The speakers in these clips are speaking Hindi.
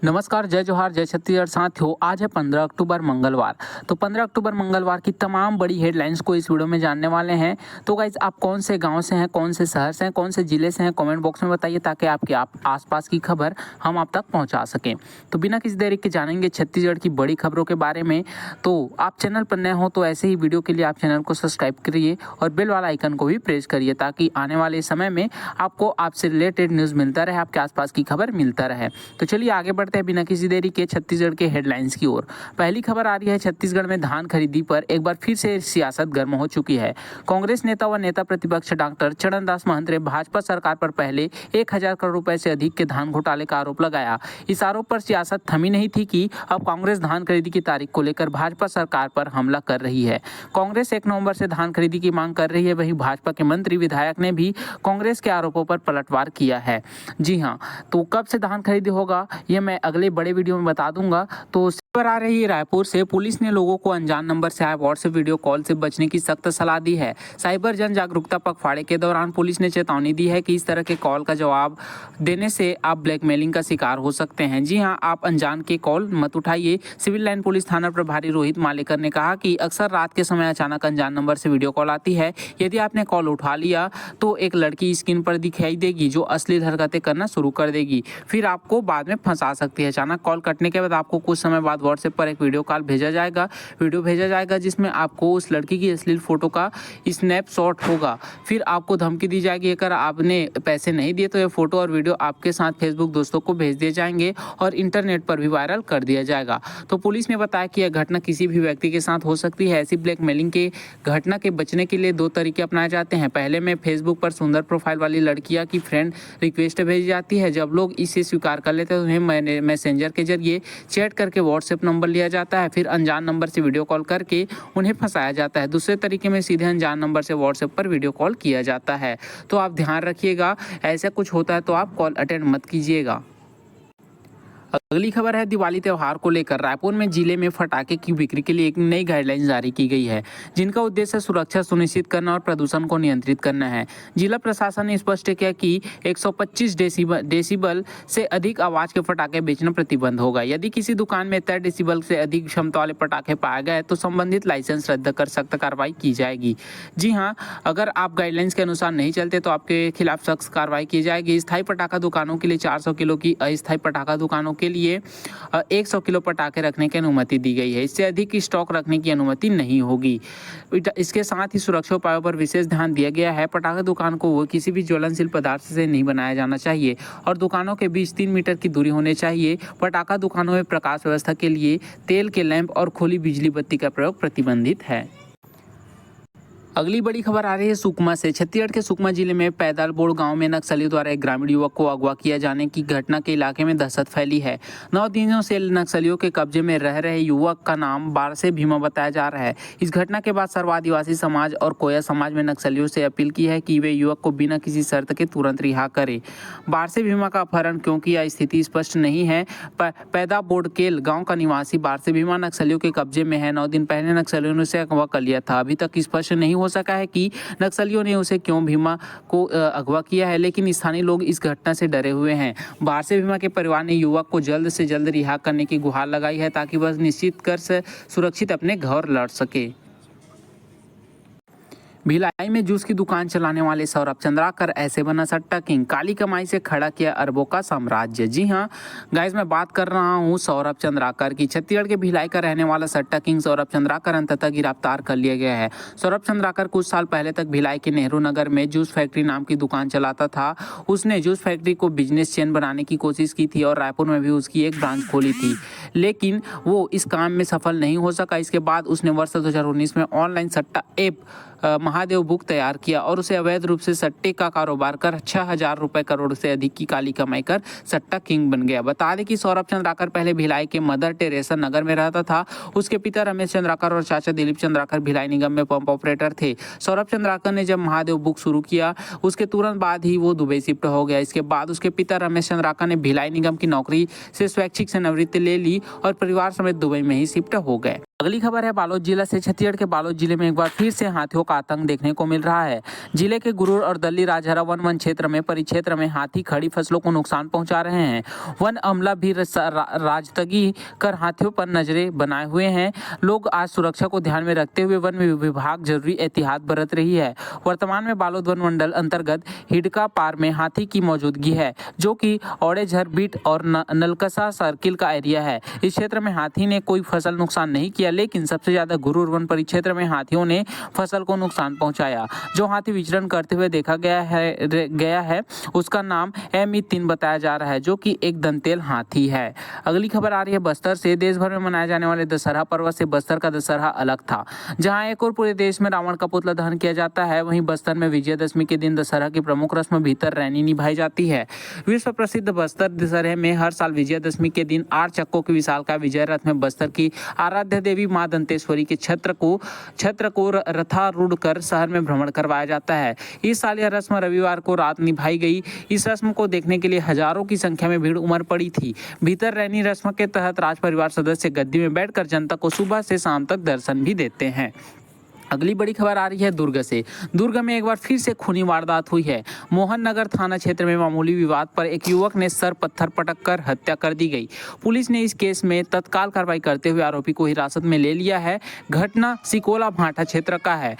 नमस्कार, जय जोहार, जय छत्तीसगढ़ साथियों। आज है 15 अक्टूबर मंगलवार। तो 15 अक्टूबर मंगलवार की तमाम बड़ी हेडलाइंस को इस वीडियो में जानने वाले हैं। तो गाइज, आप कौन से गांव से हैं, कौन से शहर से हैं, कौन से जिले से हैं, कमेंट बॉक्स में बताइए ताकि आपके आसपास की खबर हम आप तक पहुंचा सकें। तो बिना किसी देरी के जानेंगे छत्तीसगढ़ की बड़ी खबरों के बारे में। तो आप चैनल पर नए हो तो ऐसे ही वीडियो के लिए आप चैनल को सब्सक्राइब करिए और बेल वाला आइकन को भी प्रेस करिए ताकि आने वाले समय में आपको आपसे रिलेटेड न्यूज़ मिलता रहे, आपके आसपास की खबर मिलता रहे। तो चलिए आगे बढ़ते हैं बिना किसी देरी के छत्तीसगढ़ के हेडलाइंस की ओर। पहली खबर आ रही है, छत्तीसगढ़ में धान खरीदी पर एक बार फिर से सियासत गर्म हो चुकी है। कांग्रेस नेता व नेता प्रतिपक्ष डॉक्टर चरणदास महंत ने भाजपा सरकार पर पहले 1,000 करोड़ रुपए से अधिक के धान घोटाले का आरोप लगाया। इस आरोप पर सियासत थमी नहीं थी कि अब कांग्रेस धान खरीदी की तारीख को लेकर भाजपा सरकार पर हमला कर रही है। कांग्रेस 1 नवंबर से धान खरीदी की मांग कर रही है। वहीं भाजपा के मंत्री विधायक ने भी कांग्रेस के आरोपों पर पलटवार किया है। जी हाँ, तो कब से धान खरीदी होगा ये मैं अगले बड़े वीडियो में बता दूंगा। तो खबर आ रही है रायपुर से, पुलिस ने लोगों को अनजान नंबर से आए व्हाट्सएप वीडियो कॉल से बचने की सख्त सलाह दी है। साइबर जन जागरूकता पखवाड़े के दौरान पुलिस ने चेतावनी दी है कि इस तरह के कॉल का जवाब देने से आप ब्लैकमेलिंग का शिकार हो सकते हैं। जी हाँ, आप अनजान के कॉल मत उठाइए। सिविल लाइन पुलिस थाना प्रभारी रोहित मालेकर ने कहा कि अक्सर रात के समय अचानक अनजान नंबर से वीडियो कॉल आती है। यदि आपने कॉल उठा लिया तो एक लड़की स्क्रीन पर दिखाई देगी जो अश्लील हरकतें करना शुरू कर देगी, फिर आपको बाद में फंसा सकती है। अचानक कॉल कटने के बाद आपको कुछ समय बाद व्हाट्सएप पर एक वीडियो भेजा जाएगा जिसमें आपको उस लड़की की अश्लील फोटो का स्नैपशॉट होगा। फिर आपको धमकी दी जाएगी, अगर आपने पैसे नहीं दिए तो ये फोटो और वीडियो आपके साथ फेसबुक दोस्तों को भेज दिए जाएंगे और इंटरनेट पर भी वायरल कर दिया जाएगा। तो पुलिस ने बताया कि यह घटना किसी भी व्यक्ति के साथ हो सकती है। ऐसी ब्लैकमेलिंग के घटना के बचने के लिए 2 तरीके अपनाए जाते हैं। पहले में फेसबुक पर सुंदर प्रोफाइल वाली लड़कियां की फ्रेंड रिक्वेस्ट भेजी जाती है। जब लोग इसे स्वीकार कर लेते हैं तो उन्हें मैसेंजर के जरिए चैट करके व्हाट्सएप नंबर लिया जाता है, फिर अनजान नंबर से वीडियो कॉल करके उन्हें फंसाया जाता है। दूसरे तरीके में सीधे अनजान नंबर से व्हाट्सएप पर वीडियो कॉल किया जाता है। तो आप ध्यान रखिएगा, ऐसा कुछ होता है तो आप कॉल अटेंड मत कीजिएगा। अगली खबर है दिवाली त्यौहार को लेकर। रायपुर में जिले में फटाके की बिक्री के लिए एक नई गाइडलाइन जारी की गई है जिनका उद्देश्य सुरक्षा सुनिश्चित करना और प्रदूषण को नियंत्रित करना है। जिला प्रशासन ने स्पष्ट किया कि 125 डेसिबल से अधिक आवाज के पटाखे बेचना प्रतिबंध होगा। यदि किसी दुकान में तय डेसिबल से अधिक क्षमता वाले पटाखे पाए गए तो संबंधित लाइसेंस रद्द कर सख्त कार्रवाई की जाएगी। जी हाँ, अगर आप गाइडलाइंस के अनुसार नहीं चलते तो आपके खिलाफ सख्त कार्रवाई की जाएगी। स्थायी पटाखा दुकानों के लिए 400 किलो की, अस्थायी पटाखा दुकानों के लिए 100 किलो पटाखे रखने की अनुमति दी गई है। इससे अधिक स्टॉक रखने की अनुमति नहीं होगी। इसके साथ ही सुरक्षा उपायों पर विशेष ध्यान दिया गया है। पटाखा दुकान को वो किसी भी ज्वलनशील पदार्थ से नहीं बनाया जाना चाहिए और दुकानों के बीच 3 मीटर की दूरी होनी चाहिए। पटाखा दुकानों में प्रकाश व्यवस्था के लिए तेल के लैंप और खुली बिजली बत्ती का प्रयोग प्रतिबंधित है। अगली बड़ी खबर आ रही है सुकमा से। छत्तीसगढ़ के सुकमा जिले में पैदलबोड़ गांव में नक्सलियों द्वारा एक ग्रामीण युवक को अगवा किया जाने की घटना के इलाके में दहशत फैली है। 9 दिनों से नक्सलियों के कब्जे में रह रहे युवक का नाम बारसे भीमा बताया जा रहा है। इस घटना के बाद सर्व आदिवासी समाज और कोया समाज में नक्सलियों से अपील की है कि वे युवक को बिना किसी शर्त के तुरंत रिहा करें। बारसे भीमा का अपहरण क्यों किया, स्थिति स्पष्ट नहीं है। पैदाबोड़केल गाँव का निवासी बारसे भीमा नक्सलियों के कब्जे में है। 9 दिन पहले नक्सलियों ने उसे अगवा कर लिया था। अभी तक स्पष्ट नहीं हो सका है कि नक्सलियों ने उसे क्यों भीमा को अगवा किया है, लेकिन स्थानीय लोग इस घटना से डरे हुए हैं। बारसे भीमा के परिवार ने युवक को जल्द से जल्द रिहा करने की गुहार लगाई है ताकि वह निश्चित कर से सुरक्षित अपने घर लौट सके। भिलाई में जूस की दुकान चलाने वाले सौरभ चंद्राकर ऐसे बना सट्टा किंग। काली कमाई से खड़ा किया अरबों का साम्राज्य। जी हाँ गाइस, मैं बात कर रहा हूँ सौरभ चंद्राकर की। छत्तीसगढ़ के भिलाई का रहने वाला सट्टा किंग सौरभ चंद्राकर अंततः गिरफ्तार कर लिया गया है। सौरभ चंद्राकर कुछ साल पहले तक भिलाई के नेहरू नगर में जूस फैक्ट्री नाम की दुकान चलाता था। उसने जूस फैक्ट्री को बिजनेस चेन बनाने की कोशिश की थी और रायपुर में भी उसकी एक ब्रांच खोली थी, लेकिन वो इस काम में सफल नहीं हो सका। इसके बाद उसने वर्ष 2019 में ऑनलाइन सट्टा ऐप महादेव बुक तैयार किया और उसे अवैध रूप से सट्टे का कारोबार कर 6,000 रुपए करोड़ से अधिक की काली कमाई कर सट्टा किंग बन गया। बता दें कि सौरभ चंद्राकर पहले भिलाई के मदर टेरेसा नगर में रहता था। उसके पिता रमेश चंद्राकर और चाचा दिलीप चंद्राकर भिलाई निगम में पंप ऑपरेटर थे। सौरभ चंद्राकर ने जब महादेव बुक शुरू किया उसके तुरंत बाद ही वो दुबई शिफ्ट हो गया। इसके बाद उसके पिता रमेश चंद्राकर ने भिलाई निगम की नौकरी से स्वैच्छिक सेवानिवृत्ति ले ली और परिवार समेत दुबई में ही शिफ्ट हो गए। अगली खबर है बालोद जिला से। छत्तीसगढ़ के बालोद जिले में एक बार फिर से हाथियों का आतंक देखने को मिल रहा है। जिले के गुरूर और दल्ली राजहरा वन क्षेत्र में परिक्षेत्र में हाथी खड़ी फसलों को नुकसान पहुंचा रहे हैं। वन अमला भी राजतगी कर हाथियों पर नजरें बनाए हुए हैं। लोग आज सुरक्षा को ध्यान में रखते हुए वन विभाग जरूरी एहतियात बरत रही है। वर्तमान में बालोद वन मंडल अंतर्गत हिडका पार में हाथी की मौजूदगी है, जो कि औड़ेझर बीट और नलकसा सर्किल का एरिया है। इस क्षेत्र में हाथी ने कोई फसल नुकसान नहीं किया, लेकिन सबसे ज्यादा गुरूर वन परिक्षेत्र में हाथियों ने फसल को नुकसान पहुंचाया। जो हाथी विचरण करते हुए देखा गया है उसका नाम M3 बताया जा रहा है, जो कि एक दंतेल हाथी है। अगली खबर आ रही है बस्तर से। देश भर में मनाए जाने वाले दशहरा पर्व से बस्तर का दशहरा अलग था। जहां एक और पूरे देश में रावण का पुतला दहन किया जाता है, वहीं बस्तर में विजयदशमी के दिन दशहरा की प्रमुख रस्म भीतर रैनी निभाई जाती है। विश्व प्रसिद्ध बस्तर दशहरे में हर साल विजयदशमी के दिन 8 चक्कों की विशालकाय विजय रथ में बस्तर की आराध्य देवी मां दंतेश्वरी के छत्र को रथारूढ़ कर शहर में भ्रमण करवाया जाता है। इस साल यह रस्म रविवार को रात निभाई गई। इस रस्म को देखने के लिए हजारों की संख्या में भीड़ उमड़ पड़ी थी। भीतर रैनी रस्म के तहत राज परिवार सदस्य गद्दी में बैठकर जनता को सुबह से शाम तक दर्शन भी देते हैं। अगली बड़ी खबर आ रही है दुर्ग से। दुर्ग में एक बार फिर से खूनी वारदात हुई है। मोहन नगर थाना क्षेत्र में मामूली विवाद पर एक युवक ने सर पत्थर पटक कर हत्या कर दी गई। पुलिस ने इस केस में तत्काल कार्रवाई करते हुए आरोपी को हिरासत में ले लिया है। घटना सिकोला भाटा क्षेत्र का है।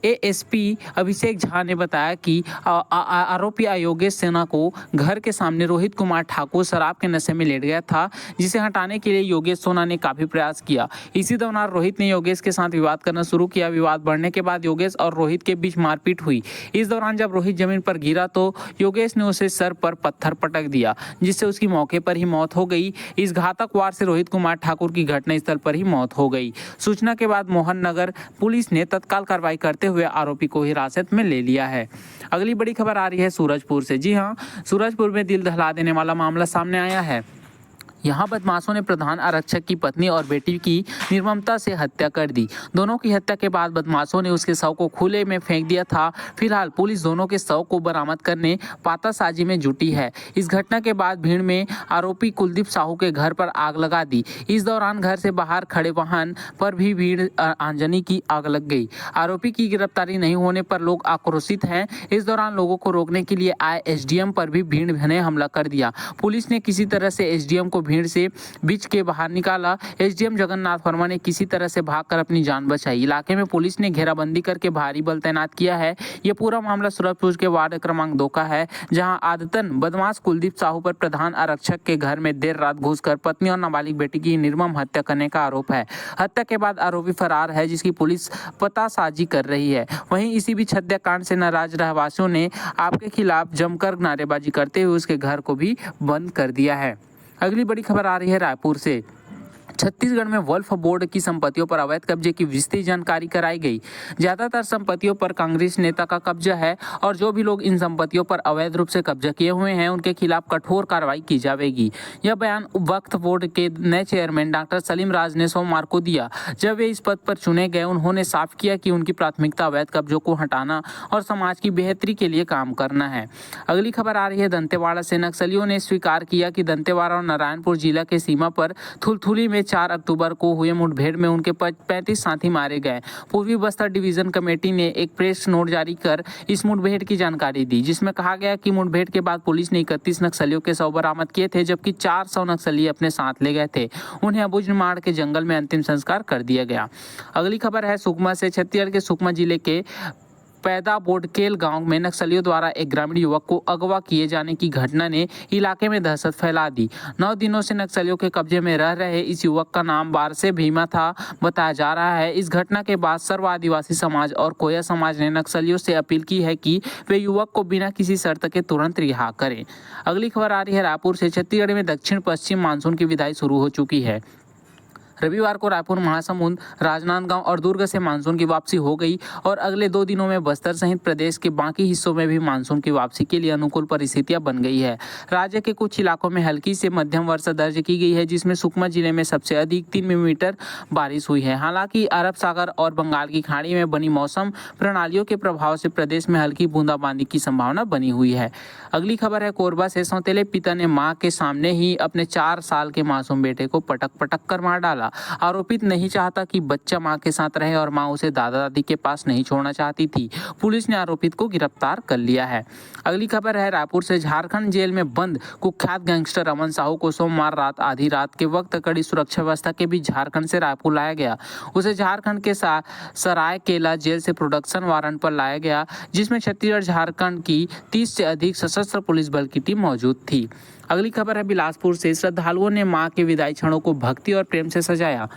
एएसपी अभिषेक झा ने बताया कि आरोपी योगेश सेना को घर के सामने रोहित कुमार ठाकुर शराब के नशे में लेट गया था, जिसे हटाने के लिए योगेश सोना ने काफी प्रयास किया। इसी दौरान रोहित ने योगेश के साथ विवाद करना शुरू किया। विवाद बढ़ने के बाद योगेश और रोहित के बीच मारपीट हुई। इस दौरान जब रोहित जमीन पर गिरा तो योगेश ने उसे सर पर पत्थर पटक दिया, जिससे उसकी मौके पर ही मौत हो गई। इस घातक वार से रोहित कुमार ठाकुर की घटनास्थल पर ही मौत हो गई। सूचना के बाद मोहन नगर पुलिस ने तत्काल कार्रवाई करते हुए आरोपी को हिरासत में ले लिया है। अगली बड़ी खबर आ रही है सूरजपुर से। जी हाँ, सूरजपुर में दिल दहला देने वाला मामला सामने आया है। यहाँ बदमाशों ने प्रधान आरक्षक की पत्नी और बेटी की निर्ममता से हत्या कर दी। दोनों की हत्या के बाद बदमाशों ने उसके शव को खुले में फेंक दिया था। फिलहाल पुलिस दोनों के शव को बरामद करने पातासाजी में जुटी है। इस घटना के बाद भीड़ में आरोपी कुलदीप साहू के घर पर आग लगा दी। इस दौरान घर से बाहर खड़े वाहन पर भी भीड़ आगजनी की आग लग गई। आरोपी की गिरफ्तारी नहीं होने पर लोग आक्रोशित हैं। इस दौरान लोगों को रोकने के लिए आए एसडीएम पर भी भीड़ ने हमला कर दिया। पुलिस ने किसी तरह से एसडीएम को भीड़ से बीच के बाहर निकाला। एसडीएम जगन्नाथ वर्मा ने किसी तरह से भागकर अपनी जान बचाई। इलाके में पुलिस ने घेराबंदी करके भारी बल तैनात किया है। यह पूरा मामला सूरजपुर के वार्ड क्रमांक 2 का है, जहां आदतन बदमाश कुलदीप साहू पर प्रधान आरक्षक के घर में देर रात घुसकर पत्नी और नाबालिग बेटी की निर्मम हत्या करने का आरोप है। हत्या के बाद आरोपी फरार है, जिसकी पुलिस पतासाजी कर रही है। वहीं इसी बीच हत्याकांड से नाराज रहवासियों ने आपके खिलाफ जमकर नारेबाजी करते हुए उसके घर को भी बंद कर दिया है। अगली बड़ी खबर आ रही है रायपुर से। छत्तीसगढ़ में वक्फ बोर्ड की संपत्तियों पर अवैध कब्जे की विस्तृत जानकारी कराई गई। ज्यादातर संपत्तियों पर कांग्रेस नेता का कब्जा है और जो भी लोग इन संपत्तियों पर अवैध रूप से कब्जा किए हुए हैं उनके खिलाफ कठोर कार्रवाई की जाएगी। यह बयान वक्फ बोर्ड के नए चेयरमैन डॉक्टर सलीम राज ने सोमवार को दिया। जब वे इस पद पर चुने गए, उन्होंने साफ किया कि उनकी प्राथमिकता अवैध कब्जों को हटाना और समाज की बेहतरी के लिए काम करना है। अगली खबर आ रही है दंतेवाड़ा से। नक्सलियों ने स्वीकार किया कि दंतेवाड़ा और नारायणपुर जिला के सीमा पर थुलथुली में 4 अक्टूबर को हुए मुठभेड़ में उनके 35 साथी मारे गए। पूर्वी बस्तर डिवीजन कमेटी ने एक प्रेस नोट जारी कर इस मुठभेड़ की जानकारी दी, जिसमें कहा गया कि मुठभेड़ के बाद पुलिस ने 31 नक्सलियों के शव बरामद किए थे, जबकि 400 नक्सली अपने साथ ले गए थे। उन्हें अबुझमाड़ के जंगल में अंतिम संस्कार कर दिया गया। अगली खबर है सुकमा से। छत्तीसगढ़ के सुकमा जिले के पैदा बोडकेल गांव में नक्सलियों द्वारा एक ग्रामीण युवक को अगवा किए जाने की घटना ने इलाके में दहशत फैला दी। 9 दिनों से नक्सलियों के कब्जे में रह रहे इस युवक का नाम बारसे भीमा था बताया जा रहा है। इस घटना के बाद सर्व आदिवासी समाज और कोया समाज ने नक्सलियों से अपील की है कि वे युवक को बिना किसी शर्त के तुरंत रिहा करें। अगली खबर आ रही है रायपुर से। छत्तीसगढ़ में दक्षिण पश्चिम मानसून की विदाई शुरू हो चुकी है। रविवार को रायपुर, महासमुंद, राजनांदगांव और दुर्ग से मानसून की वापसी हो गई और अगले 2 दिनों में बस्तर सहित प्रदेश के बाकी हिस्सों में भी मानसून की वापसी के लिए अनुकूल परिस्थितियां बन गई है। राज्य के कुछ इलाकों में हल्की से मध्यम वर्षा दर्ज की गई है, जिसमें सुकमा जिले में सबसे अधिक 3 मिलीमीटर बारिश हुई है। हालांकि अरब सागर और बंगाल की खाड़ी में बनी मौसम प्रणालियों के प्रभाव से प्रदेश में हल्की बूंदाबांदी की संभावना बनी हुई है। अगली खबर है कोरबा से। सौतेले पिता ने मां के सामने ही अपने 4 साल के मासूम बेटे को पटक पटक कर मार डाला। आरोपित नहीं चाहता कि बच्चा मां के साथ रहे और मां उसे दादा दादी के पास नहीं छोड़ना चाहती थी। पुलिस ने आरोपित को गिरफ्तार कर लिया है। अगली खबर है रायपुर से। झारखंड जेल में बंद कुख्यात गैंगस्टर अमन साहू को सोमवार रात आधी रात के वक्त कड़ी सुरक्षा व्यवस्था के बीच झारखंड से रायपुर लाया गया। उसे झारखंड के सरायकेला जेल से प्रोडक्शन वारंट पर लाया गया, जिसमें छत्तीसगढ़ झारखंड की 30 से अधिक सशस्त्र पुलिस बल की टीम मौजूद थी। अगली खबर है बिलासपुर से। श्रद्धालुओं ने मां के विदाई क्षणों को भक्ति और प्रेम से सजाया।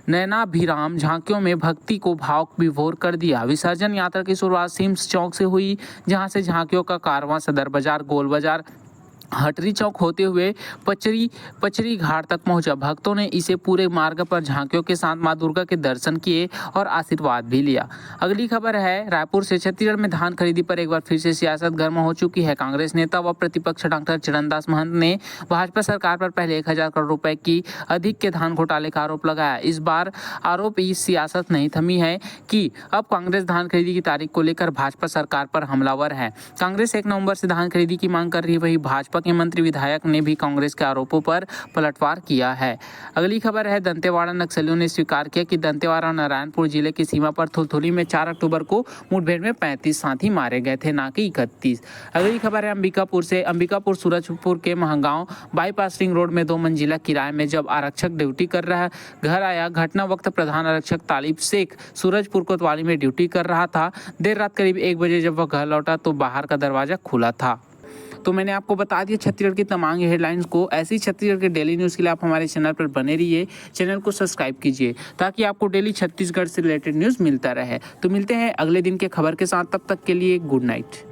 नयनाभिराम झांकियों में भक्ति को भाव विभोर कर दिया। विसर्जन यात्रा की शुरुआत सिम्स चौक से हुई, जहां से झांकियों का कारवां सदर बाजार, गोल बाजार, हटरी चौक होते हुए पचरी घाट तक पहुंचा। भक्तों ने इसे पूरे मार्ग पर झांकियों के साथ मां दुर्गा के दर्शन किए और आशीर्वाद भी लिया। अगली खबर है रायपुर से। छत्तीसगढ़ में धान खरीदी पर एक बार फिर से सियासत गर्म हो चुकी है। कांग्रेस नेता व प्रतिपक्ष डॉक्टर चरणदास महंत ने भाजपा सरकार पर पहले 1000 करोड़ रुपए की अधिक के धान घोटाले का आरोप लगाया। इस बार आरोप इस सियासत नहीं थमी है कि अब कांग्रेस धान खरीदी की तारीख को लेकर भाजपा सरकार पर हमलावर है। कांग्रेस 1 नवंबर से धान खरीदी की मांग कर रही, वही भाजपा के मंत्री विधायक ने भी कांग्रेस के आरोपों पर पलटवार किया है। अगली खबर है दंतेवाड़ा। नक्सलियों ने स्वीकार किया कि दंतेवाड़ा और नारायणपुर जिले की सीमा पर थुलथुली में 4 अक्टूबर को मुठभेड़ में 35 साथी मारे गए थे, ना कि 31। अगली खबर है अंबिकापुर से। अंबिकापुर सूरजपुर के महगांव बाईपास रिंग रोड में 2 मंजिला किराए में जब आरक्षक ड्यूटी कर रहा घर आया। घटना वक्त प्रधान आरक्षक तालिब शेख सूरजपुर कोतवाली में ड्यूटी कर रहा था। देर रात करीब 1 बजे जब वह घर लौटा तो बाहर का दरवाजा खुला था। तो मैंने आपको बता दिया छत्तीसगढ़ की तमाम हेडलाइंस को। ऐसी छत्तीसगढ़ के डेली न्यूज़ के लिए आप हमारे चैनल पर बने रहिए। चैनल को सब्सक्राइब कीजिए ताकि आपको डेली छत्तीसगढ़ से रिलेटेड न्यूज़ मिलता रहे। तो मिलते हैं अगले दिन के खबर के साथ, तब तक के लिए गुड नाइट।